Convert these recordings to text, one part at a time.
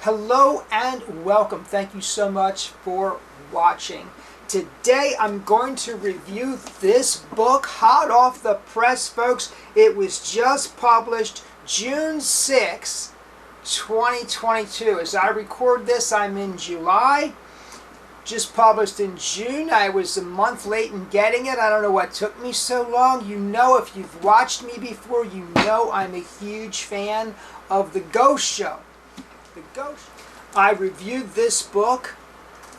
Hello and welcome. Thank you so much for watching. Today I'm going to review this book, hot off the press, folks. It was just published June 6, 2022. As I record this, I'm in July. Just published in June. I was a month late in getting it. I don't know what took me so long. You know, if you've watched me before, you know I'm a huge fan of The Ghost Show. I reviewed this book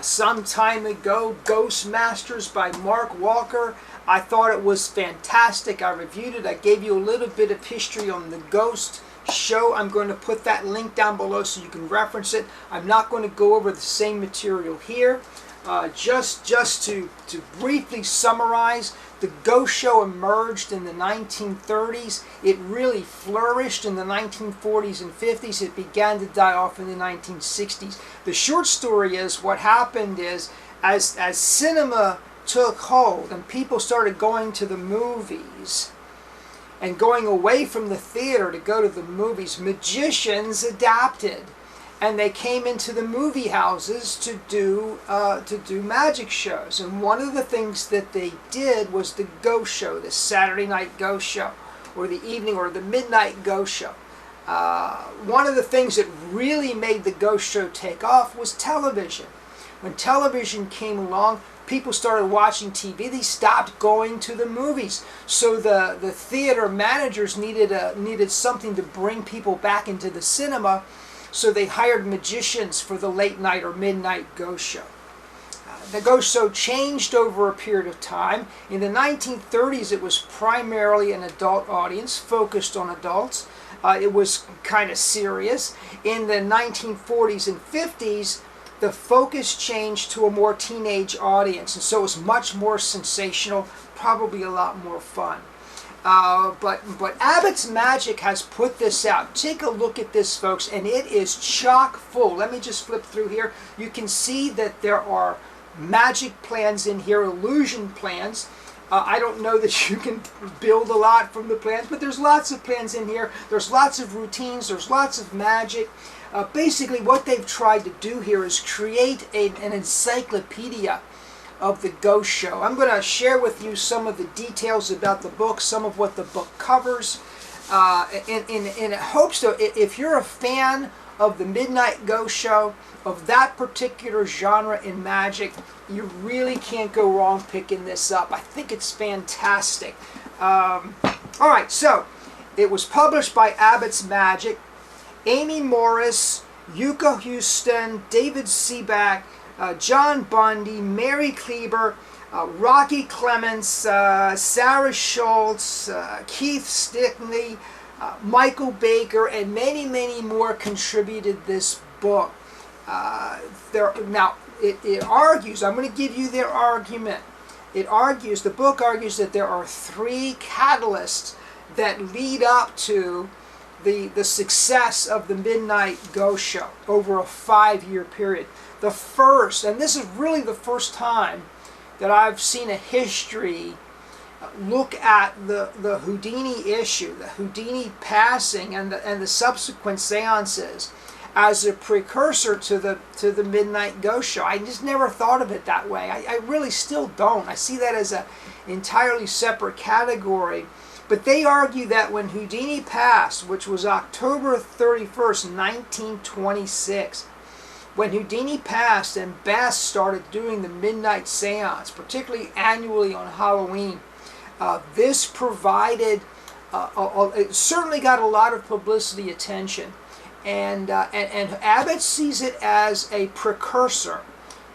some time ago, Ghostmasters by Mark Walker. I thought it was fantastic. I reviewed it. I gave you a little bit of history on The Ghost Show. I'm going to put that link down below so you can reference it. I'm not going to go over the same material here. Just to briefly summarize, The Ghost Show emerged in the 1930s. It really flourished in the 1940s and 50s. It began to die off in the 1960s. The short story is, what happened is, as cinema took hold and people started going to the movies and going away from the theater to go to the movies, magicians adapted. And they came into the movie houses to do magic shows. And one of the things that they did was the Ghost Show, the Saturday night Ghost Show, or the evening or the midnight Ghost Show. One of the things that really made the Ghost Show take off was television. When television came along, people started watching TV. They stopped going to the movies. So the theater managers needed something to bring people back into the cinema. So they hired magicians for the late night or midnight Ghost Show. The Ghost Show changed over a period of time. In the 1930s, it was primarily an adult audience, focused on adults. It was kind of serious. In the 1940s and 50s, the focus changed to a more teenage audience, and so it was much more sensational, probably a lot more fun. But Abbott's Magic has put this out. Take a look at this, folks, and it is chock full. Let me just flip through here. You can see that there are magic plans in here, illusion plans. I don't know that you can build a lot from the plans, but there's lots of plans in here. There's lots of routines. There's lots of magic. Basically, what they've tried to do here is create an encyclopedia of the Ghost Show. I'm going to share with you some of the details about the book, some of what the book covers, in hopes that if you're a fan of the Midnight Ghost Show, of that particular genre in magic, you really can't go wrong picking this up. I think it's fantastic. All right, so it was published by Abbott's Magic. Amy Morris, Yuka Huston, David Seebach, John Bundy, Mary Kleiber, Rocky Clements, Sara Schultz, Keith Stickley, Michael Baker, and many, many more contributed this book. Now, it argues, I'm going to give you their argument. The book argues that there are three catalysts that lead up to the success of the Midnight Ghost Show over a 5-year period. The first, and this is really the first time that I've seen a history look at the Houdini issue, the Houdini passing and the subsequent seances as a precursor to the Midnight Ghost Show. I just never thought of it that way. I really still don't. I see that as an entirely separate category. But they argue that when Houdini passed, which was October 31st, 1926, when Houdini passed and Bess started doing the midnight seance, particularly annually on Halloween, this provided, it certainly got a lot of publicity attention. And Abbott sees it as a precursor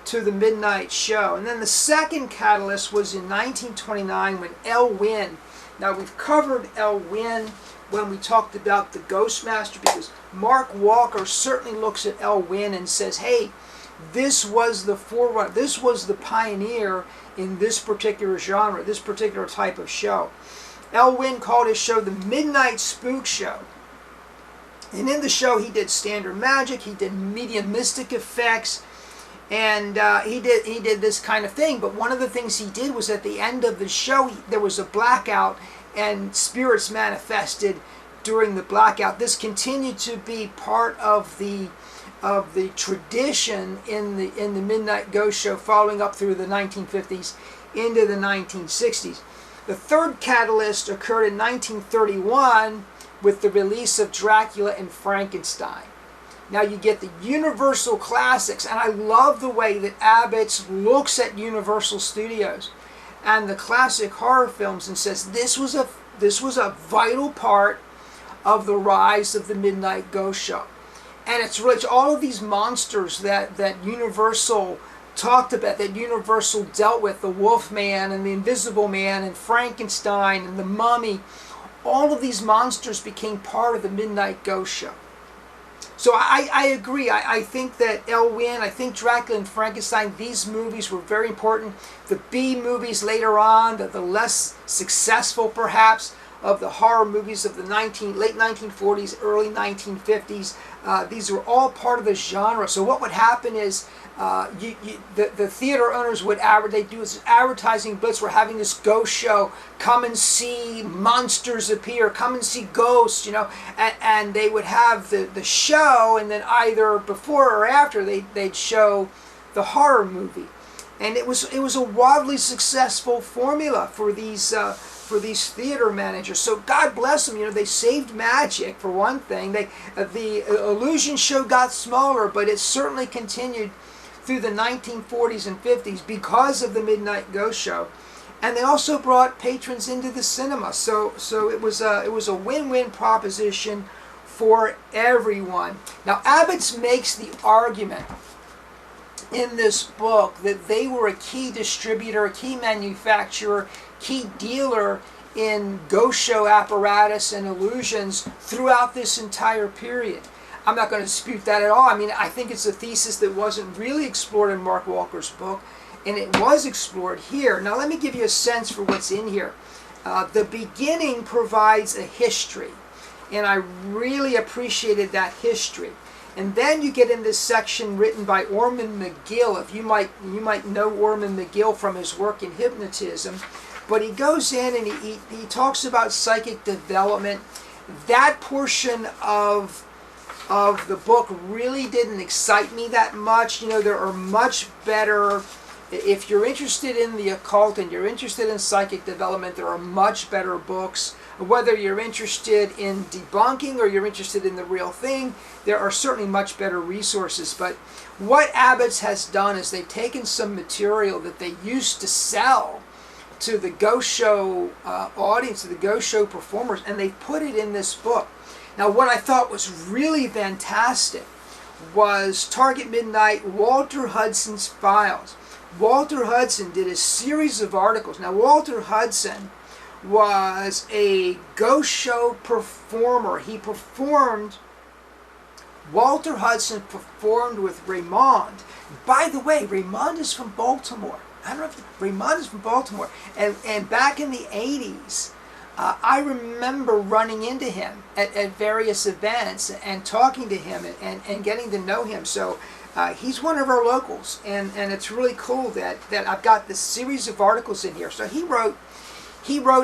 to the Midnight Show. And then the second catalyst was in 1929 when El-Wyn. Now, we've covered El-Wyn when we talked about the Ghostmaster, because Mark Walker certainly looks at El-Wyn and says, hey, this was the forerunner, this was the pioneer in this particular genre, this particular type of show. El-Wyn called his show the Midnight Spook Show. And in the show, he did standard magic, he did mediumistic effects, and he did this kind of thing. But one of the things he did was, at the end of the show, there was a blackout and spirits manifested during the blackout. This continued to be part of the the tradition in the Midnight Ghost Show, following up through the 1950s into the 1960s. The third catalyst occurred in 1931 with the release of Dracula and Frankenstein. Now you get the Universal classics, and I love the way that Abbott looks at Universal Studios and the classic horror films and says this was a vital part of the rise of the Midnight Ghost Show. And it's all of these monsters that Universal talked about, that Universal dealt with, the Wolfman and the Invisible Man and Frankenstein and the Mummy. All of these monsters became part of the Midnight Ghost Show. So I agree. I think that El-Wyn, I think Dracula and Frankenstein, these movies were very important. The B movies later on, the less successful perhaps, of the horror movies of the late 1940s, early 1950s, these were all part of the genre. So what would happen is the theater owners would they'd do this advertising blitz. We're having this ghost show. Come and see monsters appear. Come and see ghosts. And they would have the show, and then either before or after they'd show the horror movie. And it was a wildly successful formula for these theater managers. So God bless them. They saved magic for one thing. The illusion show got smaller, but it certainly continued through the 1940s and 50s because of the Midnight Ghost Show. And they also brought patrons into the cinema. So it was a win-win proposition for everyone. Now Abbott makes the argument in this book that they were a key distributor, a key manufacturer, key dealer in ghost show apparatus and illusions throughout this entire period. I'm not going to dispute that at all. I mean, I think it's a thesis that wasn't really explored in Mark Walker's book, and it was explored here. Now let me give you a sense for what's in here. The beginning provides a history, and I really appreciated that history. And then you get in this section written by Ormond McGill. If you might know Ormond McGill from his work in hypnotism, but he goes in and he talks about psychic development. That portion of the book really didn't excite me that much. There are much better, if you're interested in the occult and you're interested in psychic development, there are much better books. Whether you're interested in debunking or you're interested in the real thing, there are certainly much better resources. But what Abbott has done is they've taken some material that they used to sell to the ghost show audience, to the ghost show performers, and they've put it in this book. Now what I thought was really fantastic was Target Midnight, Walter Hudson's files. Walter Hudson did a series of articles. Now Walter Hudson was a ghost show performer. Walter Hudson performed with Raymond. By the way, Raymond is from Baltimore. I don't know if Raymond is from Baltimore. And back in the 80s, I remember running into him at various events and talking to him and getting to know him. So he's one of our locals. And it's really cool that I've got this series of articles in here. So he wrote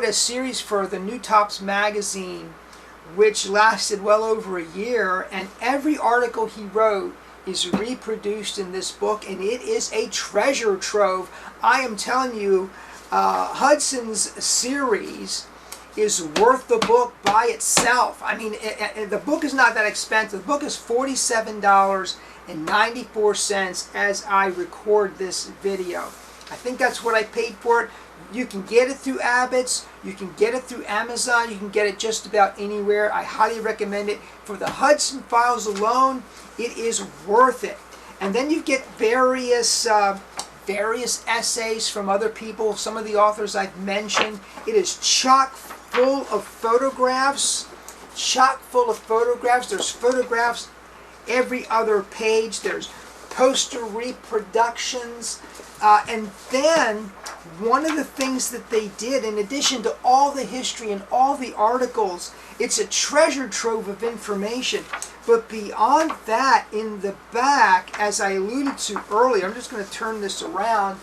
a series for the New Tops magazine, which lasted well over a year, and every article he wrote is reproduced in this book, and it is a treasure trove. I am telling you, Hudson's series is worth the book by itself. I mean, the book is not that expensive. The book is $47.94 as I record this video. I think that's what I paid for it. You can get it through Abbott's, you can get it through Amazon, you can get it just about anywhere. I highly recommend it. For the Hudson files alone, it is worth it. And then you get various essays from other people, some of the authors I've mentioned. It is chock full of photographs. There's photographs every other page. There's poster reproductions. And then one of the things that they did, in addition to all the history and all the articles, it's a treasure trove of information. But beyond that, in the back, as I alluded to earlier, I'm just going to turn this around,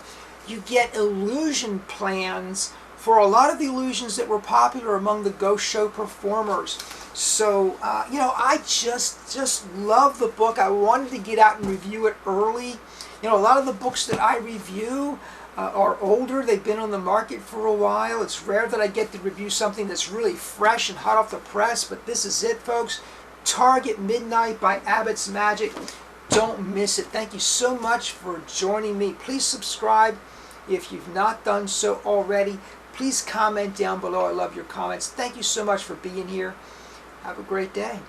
you get illusion plans for a lot of the illusions that were popular among the ghost show performers. So, you know, I just love the book. I wanted to get out and review it early. You know, a lot of the books that I review are older. They've been on the market for a while. It's rare that I get to review something that's really fresh and hot off the press, but this is it, folks. Target Midnight by Abbott's Magic. Don't miss it. Thank you so much for joining me. Please subscribe if you've not done so already. Please comment down below. I love your comments. Thank you so much for being here. Have a great day.